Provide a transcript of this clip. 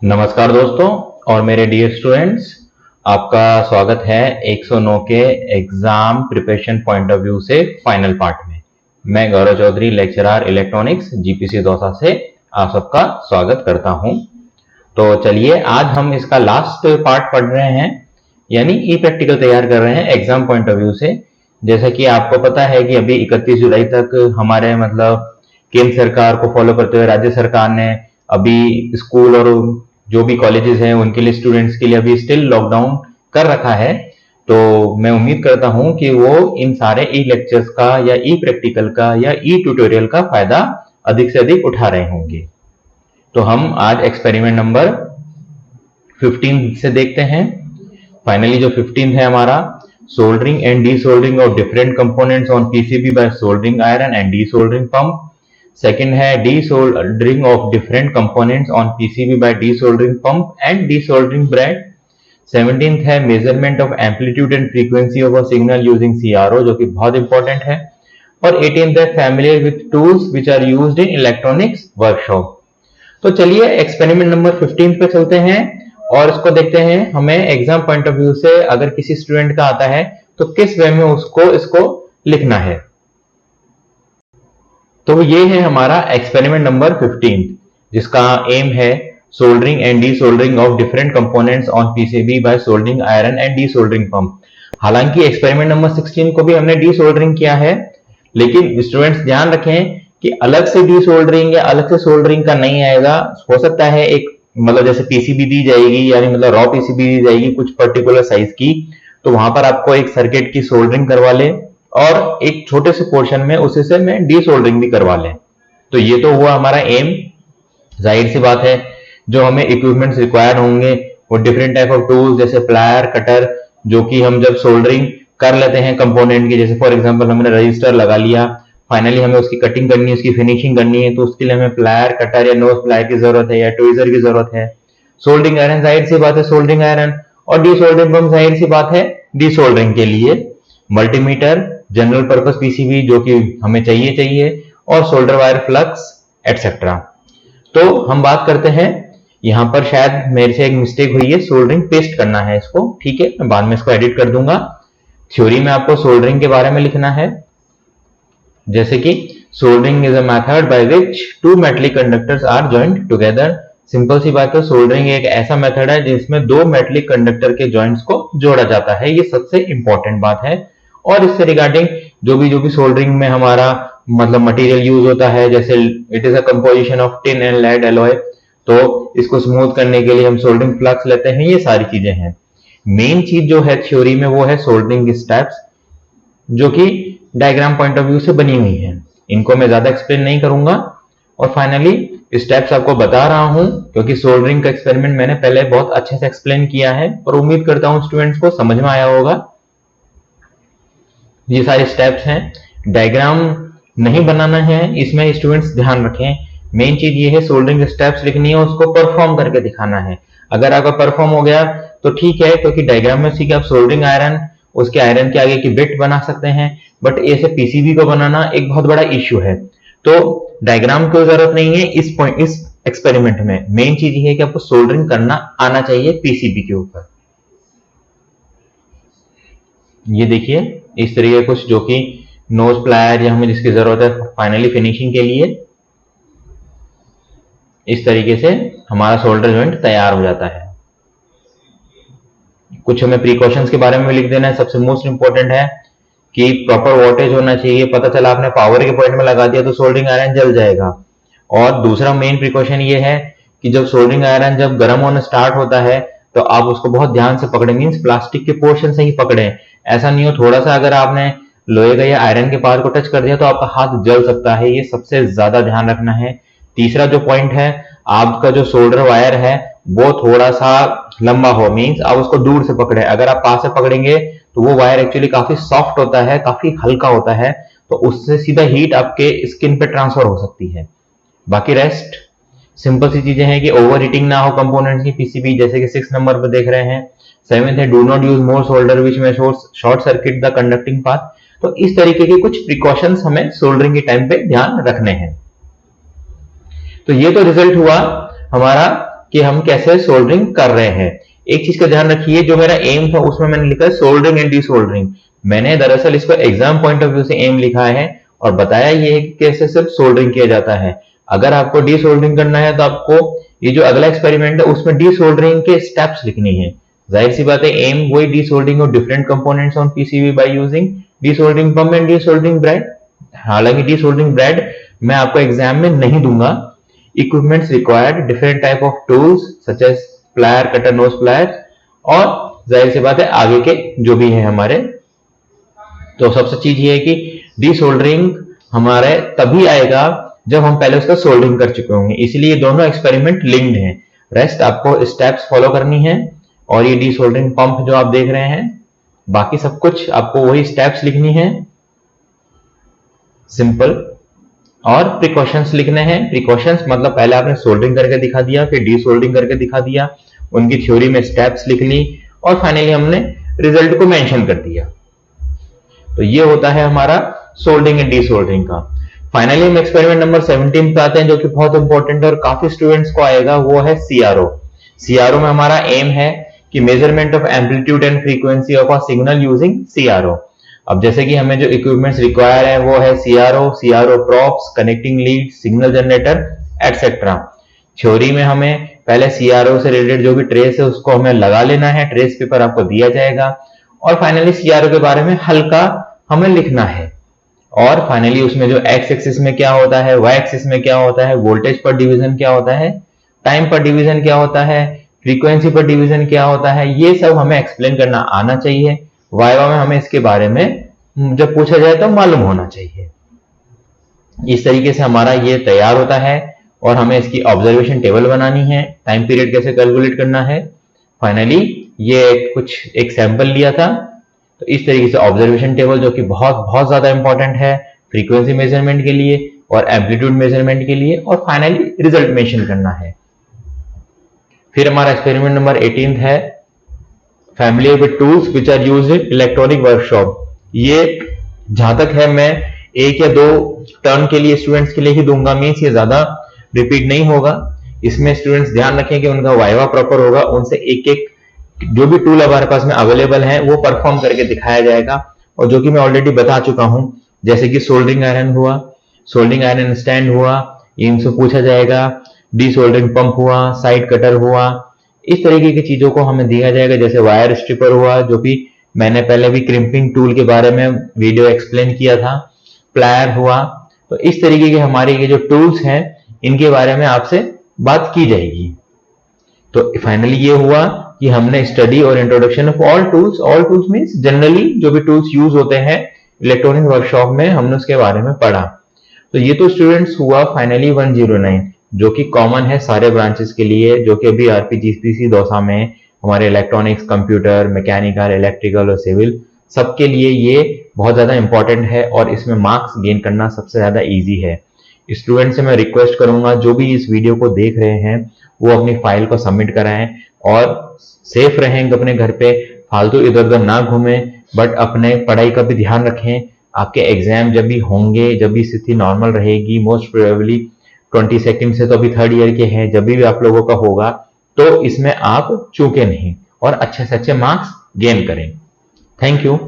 नमस्कार दोस्तों और मेरे डियर स्टूडेंट्स, आपका स्वागत है 109 के exam preparation point of view से फाइनल पार्ट में। मैं Gaurav Chaudhary, lecturer electronics GPC Dausa से आप सबका स्वागत करता हूं। तो चलिए आज हम इसका लास्ट पार्ट पढ़ रहे हैं, यानी ई प्रैक्टिकल तैयार कर रहे हैं एग्जाम पॉइंट ऑफ व्यू से। जैसा कि आपको पता है कि अभी 31 जुलाई तक हमारे केंद्र सरकार को फॉलो करते हुए राज्य सरकार ने अभी स्कूल और जो भी कॉलेजेस हैं उनके लिए, स्टूडेंट्स के लिए अभी स्टिल लॉकडाउन कर रखा है। तो मैं उम्मीद करता हूं कि वो इन सारे ई लेक्चर्स का या ई प्रैक्टिकल का या ई ट्यूटोरियल का फायदा अधिक से अधिक उठा रहे होंगे। तो हम आज एक्सपेरिमेंट नंबर 15 से देखते हैं। फाइनली जो 15 है हमारा, soldering and desoldering of different components on PCB by soldering iron and desoldering pump. Second है desoldering of different components on PCB by desoldering pump and desoldering brad। 17th है measurement of amplitude and frequency of a signal using CRO, जो कि बहुत important है। और 18th है familiar with tools which are used in electronics workshop। तो चलिए experiment number 15 पे चलते हैं और इसको देखते हैं। हमें एग्जाम पॉइंट ऑफ व्यू से अगर किसी स्टूडेंट का आता है तो किस वे में उसको इसको लिखना है। तो ये है हमारा एक्सपेरिमेंट नंबर 15, जिसका एम है soldering and desoldering of different components on PCB by soldering iron and desoldering pump. हालांकि एक्सपेरिमेंट नंबर 16 को भी हमने डीसोल्डरिंग किया है, लेकिन स्टूडेंट्स ध्यान रखें कि अलग से डीसोल्डरिंग या अलग से सोल्डरिंग का नहीं आएगा। हो सकता है एक जैसे पीसीबी दी जाएगी, यानी रॉ पीसीबी दी जाएगी कुछ पर्टिकुलर साइज की, तो वहां पर आपको एक सर्किट की सोल्डरिंग करवा ले और एक छोटे से पोर्शन में उसी से मैं डीसोल्डरिंग भी करवा लें। तो ये तो हुआ हमारा एम। जाहिर सी बात है जो हमें इक्विपमेंट्स रिक्वायर्ड होंगे वो डिफरेंट टाइप ऑफ टूल्स, जैसे प्लायर, कटर, जो कि हम जब सोल्डरिंग कर लेते हैं कंपोनेंट की, जैसे फॉर एग्जांपल हमने रजिस्टर लगा लिया, फाइनली हमें उसकी कटिंग करनी है, उसकी फिनिशिंग करनी है, तो उसके लिए हमें प्लायर, कटर या नोज प्लायर की जरूरत है या ट्वीजर की जरूरत है। सोल्डरिंग आयरन, जाहिर सी बात है सोल्डरिंग आयरन, और डीसोल्डरिंग पंप जाहिर सी बात है डीसोल्डरिंग के लिए। मल्टीमीटर, जनरल पर्पस पीसीबी जो कि हमें चाहिए, और सोल्डर वायर फ्लक्स एटसेट्रा। तो हम बात करते हैं, यहां पर शायद मेरे से एक मिस्टेक हुई है, सोल्डरिंग पेस्ट करना है इसको, ठीक है, मैं बाद में इसको एडिट कर दूंगा। थ्योरी में आपको सोल्डरिंग के बारे में लिखना है, जैसे कि soldering is a method by which two metallic conductors are joint together. Simple सी बात है, सोल्डरिंग एक ऐसा मेथड है जिसमें दो मेटलिक कंडक्टर के जॉइंट्स को जोड़ा जाता है। ये सबसे इंपॉर्टेंट बात है। और इससे रिगार्डिंग जो भी सोल्डरिंग में हमारा मटेरियल यूज होता है, जैसे it is a composition of tin and lead alloy, तो इसको स्मूथ करने के लिए हम सोल्डरिंग फ्लक्स लेते हैं। ये सारी चीजें हैं। मेन चीज जो है थ्योरी में वो है सोल्डरिंग स्टेप्स, जो कि डायग्राम पॉइंट ऑफ व्यू से बनी हुई है। इनको मैं ज्यादा एक्सप्लेन नहीं करूंगा। और फाइनली स्टेप्स आपको बता रहा हूं क्योंकि सोल्डरिंग का एक्सपेरिमेंट मैंने पहले बहुत अच्छे से एक्सप्लेन किया है और उम्मीद करता हूं स्टूडेंट्स को समझ में आया होगा। ये सारे स्टेप्स हैं। डायग्राम नहीं बनाना है, इसमें स्टूडेंट्स ध्यान रखें। मेन चीज ये है सोल्डरिंग स्टेप्स लिखनी है, उसको परफॉर्म करके दिखाना है। अगर आपका परफॉर्म हो गया तो ठीक है, क्योंकि डायग्राम में सीखे आप सोल्डरिंग आयरन, उसके आयरन के आगे की बिट बना सकते हैं, बट ऐसे पीसीबी को बनाना एक बहुत बड़ा इश्यू है। तो डायग्राम की जरूरत नहीं है इस एक्सपेरिमेंट में। मेन चीज ये है कि आपको सोल्डरिंग करना आना चाहिए पीसीबी के ऊपर। ये देखिए इस तरीके कुछ, जो कि नोज प्लायर या हमें जिसकी जरूरत है फाइनली फिनिशिंग के लिए, इस तरीके से हमारा सोल्डर जॉइंट तैयार हो जाता है। कुछ हमें प्रिकॉशंस के बारे में लिख देना है। सबसे मोस्ट इंपॉर्टेंट है कि प्रॉपर वोल्टेज होना चाहिए। पता चला आपने पावर के पॉइंट में लगा दिया तो सोल्डरिंग आयरन जल जाएगा। और दूसरा मेन प्रिकॉशन ये है कि जब सोल्डरिंग आयरन जब गर्म होना स्टार्ट होता है तो आप उसको बहुत ध्यान से पकड़े, मीन्स प्लास्टिक के पोर्शन से ही पकड़े। ऐसा नहीं हो थोड़ा सा अगर आपने लोहे का या आयरन के पार को टच कर दिया तो आपका हाथ जल सकता है। ये सबसे ज्यादा ध्यान रखना है। तीसरा जो पॉइंट है, आपका जो सोल्डर वायर है वो थोड़ा सा लंबा हो, मीन्स आप उसको दूर से पकड़े। अगर आप पास से पकड़ेंगे तो वो वायर एक्चुअली काफी सॉफ्ट होता है, काफी हल्का होता है, तो उससे सीधा हीट आपके स्किन पे ट्रांसफर हो सकती है। बाकी रेस्ट सिंपल सी चीजें हैं कि ओवर हीटिंग ना हो कंपोनेंट्स की पीसीबी, जैसे कि 6 नंबर पर देख रहे हैं। 7th है do not use more solder which में short circuit the conducting path. तो इस तरीके के कुछ प्रिकॉशंस हमें सोल्डरिंग के टाइम पे ध्यान रखने हैं। तो ये तो रिजल्ट हुआ हमारा कि हम कैसे सोल्डरिंग कर रहे हैं। एक चीज का ध्यान रखिए, जो मेरा एम था उसमें मैंने लिखा है सोल्डरिंग एंड डी सोल्डरिंग। मैंने दरअसल इसको एग्जाम पॉइंट ऑफ व्यू से एम लिखा है और बताया ये है कि कैसे सिर्फ सोल्डरिंग किया जाता है। अगर आपको डी सोल्डरिंग करना है तो आपको ये जो अगला एक्सपेरिमेंट है उसमें डी सोल्डरिंग के स्टेप्स लिखनी है। जाहिर सी बात है, एम वही desoldering of different components on PCB by using desoldering pump and desoldering braid. हालांकि डी सोल्डरिंग ब्रेड मैं आपको एग्जाम में नहीं दूंगा। Equipments required different type of tools such as plier, cutter, nose plier, और जाहिर सी बात है आगे के जो भी है हमारे। तो सबसे चीज ये है कि डी सोल्डरिंग हमारे तभी आएगा जब हम पहले उसका सोल्डरिंग कर चुके होंगे, इसलिए दोनों एक्सपेरिमेंट लिंक्ड हैं। रेस्ट आपको स्टेप्स फॉलो करनी है और ये डी सोल्डरिंग पंप जो आप देख रहे हैं, बाकी सब कुछ आपको वही स्टेप्स लिखनी है सिंपल, और प्रिकॉशंस लिखने हैं। प्रिकॉशंस मतलब पहले आपने सोल्डरिंग करके दिखा दिया, फिर डी सोल्डरिंग करके दिखा दिया, उनकी थ्योरी में स्टेप्स लिख ली और फाइनली हमने रिजल्ट को मेंशन कर दिया। तो ये होता है हमारा सोल्डरिंग एंड डी सोल्डरिंग का। फाइनली हम एक्सपेरिमेंट नंबर 17 पे आते हैं, जो कि बहुत इंपॉर्टेंट है और काफी स्टूडेंट्स को आएगा। वो है सीआरओ। सीआरओ में हमारा एम है कि measurement of amplitude and frequency of a signal using CRO. अब जैसे कि हमें जो इक्विपमेंट्स रिक्वायर है वो है CRO, CRO props, connecting lead, signal generator etcetera. Theory में हमें पहले सीआरओ से रिलेटेड जो भी ट्रेस है उसको हमें लगा लेना है, ट्रेस पेपर आपको दिया जाएगा, और फाइनली सीआरओ के बारे में हल्का हमें लिखना है। और फाइनली उसमें जो एक्स एक्सिस में क्या होता है, वाई एक्सिस में क्या होता है, वोल्टेज पर डिवीजन क्या होता है, टाइम पर डिवीजन क्या होता है, फ्रीक्वेंसी पर डिवीजन क्या होता है, ये सब हमें एक्सप्लेन करना आना चाहिए। वाइवा में हमें इसके बारे में जब पूछा जाए तो मालूम होना चाहिए। इस तरीके से हमारा ये तैयार होता है और हमें इसकी ऑब्जर्वेशन टेबल बनानी है, टाइम पीरियड कैसे कैलकुलेट करना है। फाइनली ये कुछ एक सैंपल लिया था, तो इस तरीके से ऑब्जर्वेशन टेबल जो कि बहुत बहुत ज्यादा इंपॉर्टेंट है फ्रीक्वेंसी मेजरमेंट के लिए और एम्पलीट्यूड मेजरमेंट के लिए, और फाइनली रिजल्ट मेंशन करना है। फिर हमारा एक्सपेरिमेंट नंबर 18 है family with tools which are used in electronic workshop. ये जहां तक है मैं एक या दो टर्न के लिए स्टूडेंट्स के लिए ही दूंगा, मीन्स ये ज्यादा रिपीट नहीं होगा। इसमें स्टूडेंट्स ध्यान रखें कि उनका वाइवा प्रॉपर होगा, उनसे एक एक जो भी टूल हमारे पास में अवेलेबल है वो परफॉर्म करके दिखाया जाएगा, और जो कि मैं ऑलरेडी बता चुका हूं, जैसे कि सोल्डरिंग आयरन हुआ, सोल्डरिंग आयरन स्टैंड हुआ, इनसे पूछा जाएगा, डी सोल्डरिंग पंप हुआ, साइड कटर हुआ, इस तरीके की चीजों को हमें दिया जाएगा। जैसे वायर स्ट्रिपर हुआ, जो कि मैंने पहले भी क्रिम्पिंग टूल के बारे में वीडियो एक्सप्लेन किया था, प्लायर हुआ। तो इस तरीके के हमारे ये जो टूल्स हैं इनके बारे में आपसे बात की जाएगी। तो फाइनली ये हुआ कि हमने स्टडी और introduction of all tools means generally जो भी टूल्स यूज होते हैं इलेक्ट्रॉनिक वर्कशॉप में, हमने उसके बारे में पढ़ा। तो ये तो स्टूडेंट्स हुआ फाइनली 109, जो कि कॉमन है सारे ब्रांचेस के लिए, जो कि अभी आरपीजीपीसी दौसा में हमारे इलेक्ट्रॉनिक्स, कंप्यूटर, मैकेनिकल, इलेक्ट्रिकल और सिविल सबके लिए ये बहुत ज्यादा इंपॉर्टेंट है और इसमें मार्क्स गेन करना सबसे ज्यादा इजी है। स्टूडेंट से मैं रिक्वेस्ट करूंगा जो भी इस वीडियो को देख रहे हैं वो अपनी फाइल को सबमिट कराएं और सेफ रहें अपने घर पे, फालतू इधर उधर ना घूमें, बट अपने पढ़ाई का भी ध्यान रखें। आपके एग्जाम जब भी होंगे, जब भी स्थिति नॉर्मल रहेगी, मोस्ट प्रोबेबली 22 से तो अभी थर्ड ईयर के हैं, जब भी आप लोगों का होगा तो इसमें आप चूके नहीं और अच्छे से अच्छे मार्क्स गेन करें। Thank you.